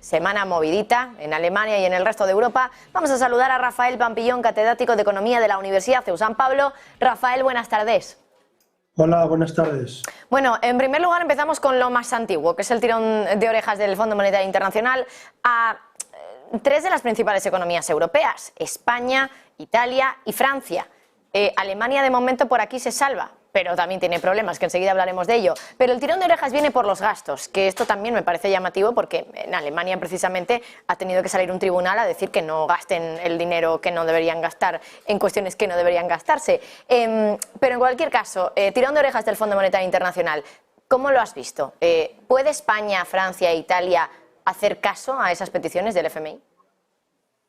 semana movidita en Alemania y en el resto de Europa. Vamos a saludar a Rafael Pampillón, catedrático de Economía de la Universidad CEU San Pablo. Rafael, buenas tardes. Hola, buenas tardes. Bueno, en primer lugar empezamos con lo más antiguo, que es el tirón de orejas del Fondo Monetario Internacional a tres de las principales economías europeas: España, Italia y Francia. Alemania de momento por aquí se salva, pero también tiene problemas, que enseguida hablaremos de ello. Pero el tirón de orejas viene por los gastos, que esto también me parece llamativo porque en Alemania precisamente ha tenido que salir un tribunal a decir que no gasten el dinero que no deberían gastar en cuestiones que no deberían gastarse. Pero en cualquier caso, tirón de orejas del Fondo Monetario Internacional, ¿cómo lo has visto? ¿Puede España, Francia e Italia hacer caso a esas peticiones del FMI?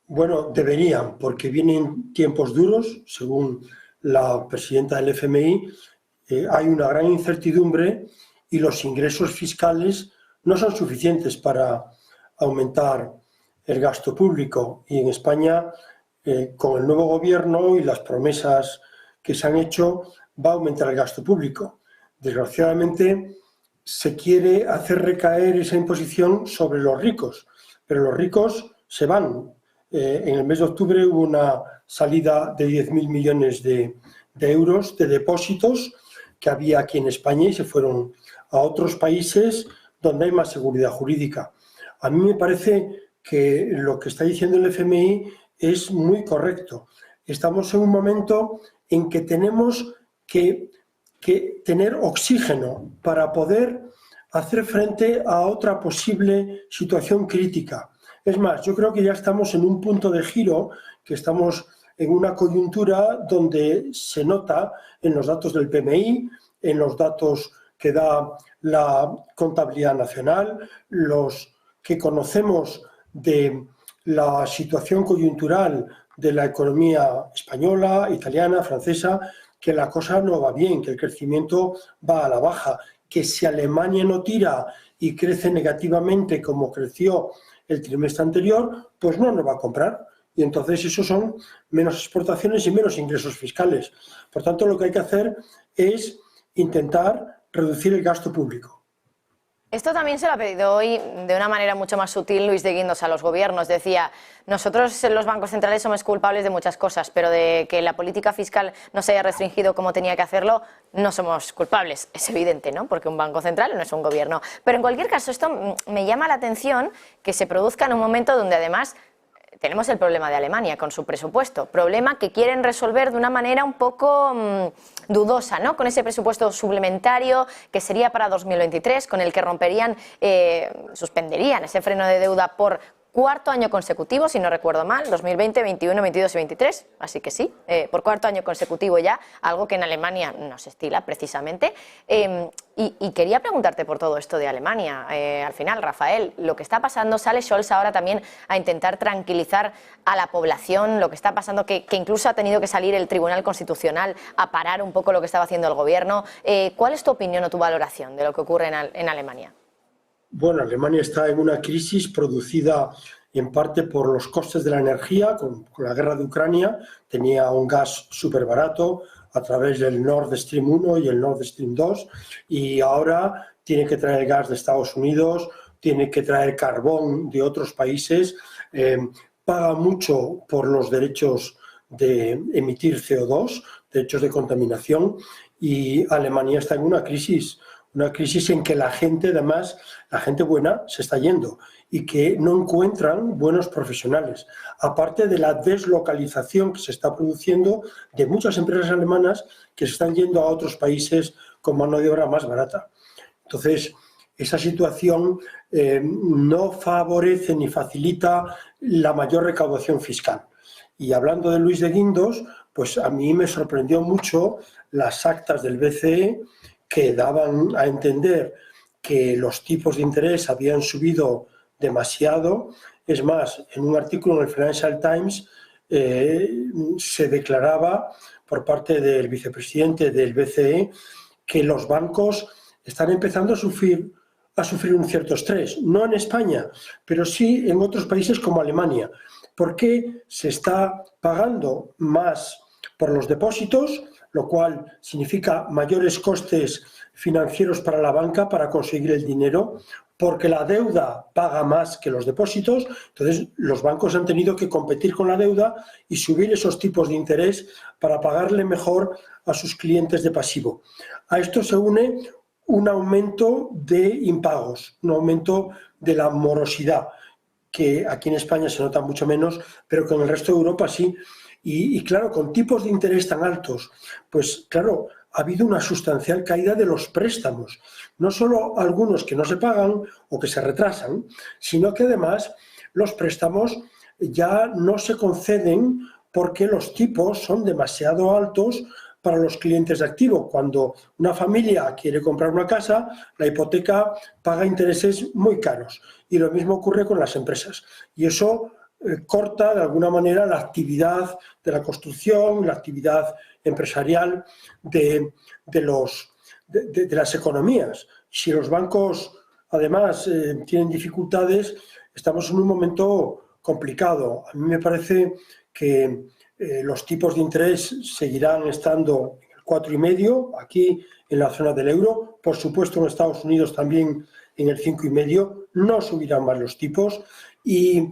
Bueno, deberían, porque vienen tiempos duros, según la presidenta del FMI, hay una gran incertidumbre y los ingresos fiscales no son suficientes para aumentar el gasto público. Y en España, con el nuevo gobierno y las promesas que se han hecho, va a aumentar el gasto público. Desgraciadamente, se quiere hacer recaer esa imposición sobre los ricos, pero los ricos se van. En el mes de octubre hubo una salida de 10.000 millones de euros de depósitos que había aquí en España y se fueron a otros países donde hay más seguridad jurídica. A mí me parece que lo que está diciendo el FMI es muy correcto. Estamos en un momento en que tenemos que tener oxígeno para poder hacer frente a otra posible situación crítica. Es más, yo creo que ya estamos en un punto de giro, que estamos en una coyuntura donde se nota en los datos del PMI, en los datos que da la contabilidad nacional, los que conocemos de la situación coyuntural de la economía española, italiana, francesa, que la cosa no va bien, que el crecimiento va a la baja, que si Alemania no tira y crece negativamente como creció el trimestre anterior, pues no nos va a comprar. Y entonces eso son menos exportaciones y menos ingresos fiscales. Por tanto, lo que hay que hacer es intentar reducir el gasto público. Esto también se lo ha pedido hoy de una manera mucho más sutil Luis de Guindos a los gobiernos. Decía, nosotros los bancos centrales somos culpables de muchas cosas, pero de que la política fiscal no se haya restringido como tenía que hacerlo, no somos culpables. Es evidente, ¿no? Porque un banco central no es un gobierno. Pero en cualquier caso, esto me llama la atención que se produzca en un momento donde además tenemos el problema de Alemania con su presupuesto, problema que quieren resolver de una manera un poco dudosa, ¿no? Con ese presupuesto suplementario que sería para 2023, con el que romperían, suspenderían ese freno de deuda por cuarto año consecutivo, si no recuerdo mal, 2020, 21, 22 y 23, así que sí, por cuarto año consecutivo ya, algo que en Alemania no se estila precisamente. Y quería preguntarte por todo esto de Alemania. Al final, Rafael, lo que está pasando, sale Scholz ahora también a intentar tranquilizar a la población, lo que está pasando, que incluso ha tenido que salir el Tribunal Constitucional a parar un poco lo que estaba haciendo el gobierno. ¿Cuál es tu opinión o tu valoración de lo que ocurre en Alemania? Bueno, Alemania está en una crisis producida en parte por los costes de la energía, con la guerra de Ucrania. Tenía un gas súper barato a través del Nord Stream 1 y el Nord Stream 2 y ahora tiene que traer gas de Estados Unidos, tiene que traer carbón de otros países, paga mucho por los derechos de emitir CO2, derechos de contaminación, y Alemania está en una crisis en que la gente, además, la gente buena se está yendo y que no encuentran buenos profesionales. Aparte de la deslocalización que se está produciendo de muchas empresas alemanas que se están yendo a otros países con mano de obra más barata. Entonces, esa situación no favorece ni facilita la mayor recaudación fiscal. Y hablando de Luis de Guindos, pues a mí me sorprendió mucho las actas del BCE que daban a entender que los tipos de interés habían subido demasiado. Es más, en un artículo en el Financial Times se declaraba por parte del vicepresidente del BCE que los bancos están empezando a sufrir un cierto estrés, no en España, pero sí en otros países como Alemania, porque se está pagando más por los depósitos, lo cual significa mayores costes financieros para la banca para conseguir el dinero, porque la deuda paga más que los depósitos, entonces los bancos han tenido que competir con la deuda y subir esos tipos de interés para pagarle mejor a sus clientes de pasivo. A esto se une un aumento de impagos, un aumento de la morosidad, que aquí en España se nota mucho menos, pero que en el resto de Europa sí. Y claro, con tipos de interés tan altos, pues claro, ha habido una sustancial caída de los préstamos. No solo algunos que no se pagan o que se retrasan, sino que además los préstamos ya no se conceden porque los tipos son demasiado altos para los clientes de activo. Cuando una familia quiere comprar una casa, la hipoteca paga intereses muy caros. Y lo mismo ocurre con las empresas. Y eso corta de alguna manera la actividad de la construcción, la actividad empresarial de las economías. Si los bancos además tienen dificultades, estamos en un momento complicado. A mí me parece que los tipos de interés seguirán estando en el 4,5 aquí en la zona del euro, por supuesto en Estados Unidos también en el 5,5, no subirán más los tipos y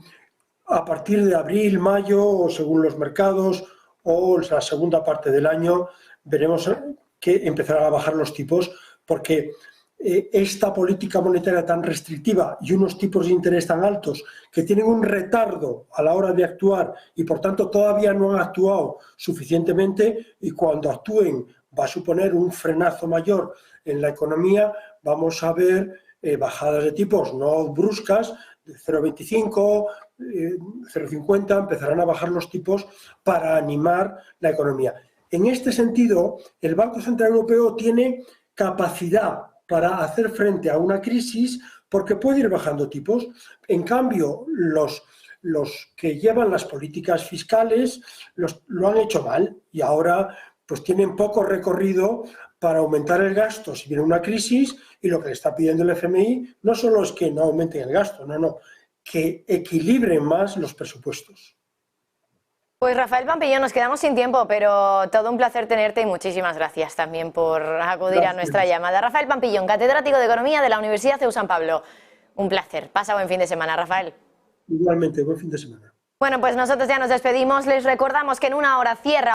a partir de abril, mayo, según los mercados, o la segunda parte del año, veremos que empezarán a bajar los tipos, porque esta política monetaria tan restrictiva y unos tipos de interés tan altos que tienen un retardo a la hora de actuar y por tanto todavía no han actuado suficientemente, y cuando actúen va a suponer un frenazo mayor en la economía. Vamos a ver bajadas de tipos no bruscas, de 0,25, 0,50, empezarán a bajar los tipos para animar la economía. En este sentido, el Banco Central Europeo tiene capacidad para hacer frente a una crisis porque puede ir bajando tipos. En cambio, los que llevan las políticas fiscales lo han hecho mal y ahora pues tienen poco recorrido para aumentar el gasto si viene una crisis, y lo que le está pidiendo el FMI no solo es que no aumenten el gasto, no, que equilibren más los presupuestos. Pues Rafael Pampillón, nos quedamos sin tiempo, pero todo un placer tenerte y muchísimas gracias también por acudir a nuestra llamada. Rafael Pampillón, catedrático de Economía de la Universidad CEU San Pablo. Un placer. Pasa buen fin de semana, Rafael. Igualmente, buen fin de semana. Bueno, pues nosotros ya nos despedimos. Les recordamos que en una hora cierra